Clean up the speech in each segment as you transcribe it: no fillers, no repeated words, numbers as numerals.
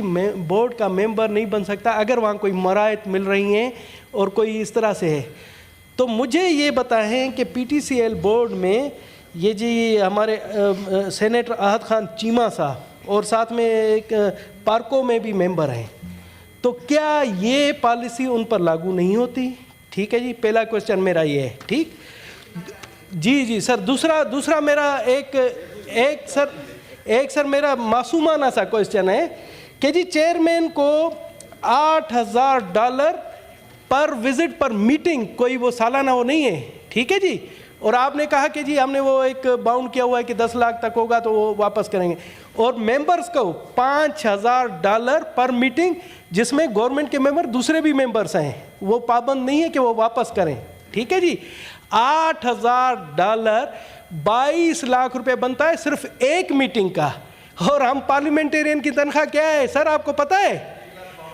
Board का member नहीं बन सकता अगर वहाँ कोई मराहत मिल रही हैं और कोई इस तरह से है। तो मुझे ये बताएं कि पीटीसीएल बोर्ड में ये जी हमारे सेनेटर अहद खान चीमा साहब और साथ में एक पार्को में भी मेंबर हैं, तो क्या ये पॉलिसी उन पर लागू नहीं होती? ठीक है जी, पहला क्वेश्चन मेरा ये है। ठीक जी सर। दूसरा मेरा एक सर मेरा मासूमाना सा क्वेश्चन है कि जी चेयरमैन को $8,000 पर विजिट पर मीटिंग, कोई वो सालाना वो नहीं है, ठीक है जी। और आपने कहा कि जी हमने वो एक बाउंड किया हुआ है कि 10 लाख तक होगा तो वो वापस करेंगे। और मेंबर्स को $5,000 पर मीटिंग, जिसमें गवर्नमेंट के मेंबर दूसरे भी मेंबर्स हैं, वो पाबंद नहीं है कि वो वापस करें, ठीक है जी। $8,000 22 लाख रुपए बनता है सिर्फ एक मीटिंग का। और हम पार्लियामेंटेरियन की तनख्वाह क्या है सर, आपको पता है?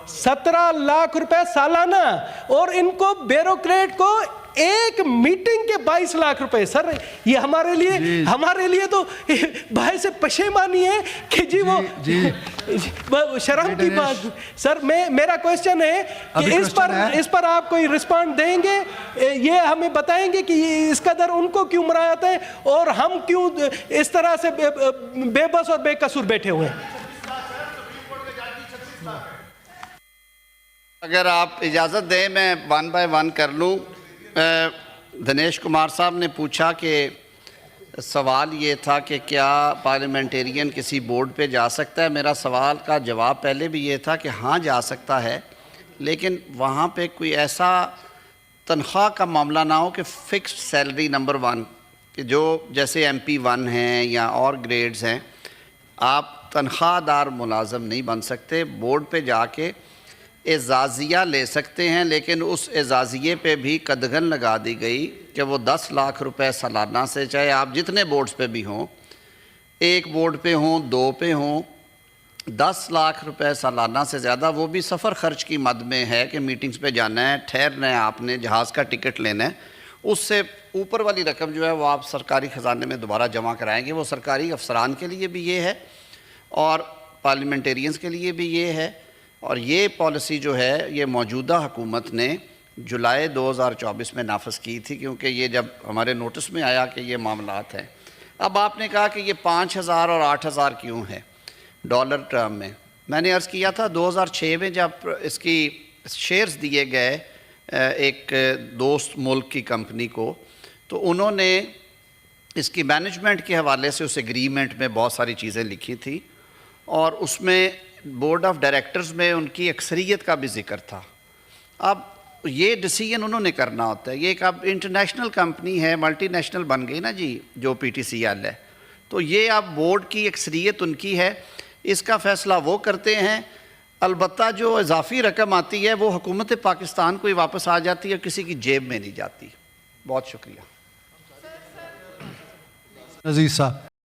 17 लाख रुपए सालाना। और इनको ब्यूरोक्रेट को एक मीटिंग के 22 लाख रुपए। सर ये हमारे लिए तो भाई से पशेमानी है कि जी वो शर्म की बात। सर मेरा क्वेश्चन है कि इस पर आप कोई रिस्पॉन्ड देंगे? ये हमें बताएंगे कि इस कदर उनको क्यों मराहत है और हम क्यों इस तरह से बेबस और बेकसूर बैठे हुए हैं? अगर आप इजाज़त दें मैं 1 बाय 1 कर लूँ। दिनेश कुमार साहब ने पूछा कि सवाल ये था कि क्या पार्लियामेंटेरियन किसी बोर्ड पे जा सकता है। मेरा सवाल का जवाब पहले भी ये था कि हाँ जा सकता है, लेकिन वहाँ पे कोई ऐसा तनख्वाह का मामला ना हो कि फ़िक्स्ड सैलरी नंबर 1 कि जो जैसे MP1 हैं या और ग्रेड्स हैं, आप तनख्वाहदार मुलाजम नहीं बन सकते। बोर्ड पे जाके एजाज़िया ले सकते हैं, लेकिन उस एजाज़िये पे भी कदगन लगा दी गई कि वो 10 लाख रुपए सालाना से, चाहे आप जितने बोर्ड्स पे भी हों, एक बोर्ड पे हों 2 पे हों, 10 लाख रुपए सालाना से ज़्यादा, वो भी सफ़र ख़र्च की मद में है कि मीटिंग्स पे जाना है, ठहरना है, आपने जहाज़ का टिकट लेना है, उससे ऊपर वाली रकम जो है वो आप सरकारी ख़जाने में दोबारा जमा कराएँगे। वो सरकारी अफसरान के लिए भी ये है और पार्लियामेंटेरियंस के लिए भी ये है। और ये पॉलिसी जो है ये मौजूदा हुकूमत ने जुलाई 2024 में नाफिज की थी, क्योंकि ये जब हमारे नोटिस में आया कि ये मामलात हैं। अब आपने कहा कि ये 5,000 और 8,000 क्यों है डॉलर टर्म में। मैंने अर्ज़ किया था 2006 में जब इसकी शेयर्स दिए गए एक दोस्त मुल्क की कंपनी को, तो उन्होंने इसकी मैनेजमेंट के हवाले से उस एग्रीमेंट में बहुत सारी चीज़ें लिखी थी और उसमें बोर्ड ऑफ डायरेक्टर्स में उनकी अक्सरियत का भी जिक्र था। अब ये डिसीजन उन्होंने करना होता है। ये एक अब इंटरनेशनल कंपनी है, मल्टीनेशनल बन गई ना जी जो PTCL है, तो ये अब बोर्ड की अक्सरियत उनकी है, इसका फ़ैसला वो करते हैं। अलबत्ता जो इजाफ़ी रकम आती है वो हुकूमत पाकिस्तान को ही वापस आ जाती है, किसी की जेब में नहीं जाती। बहुत शुक्रिया। अजीज़ साहब।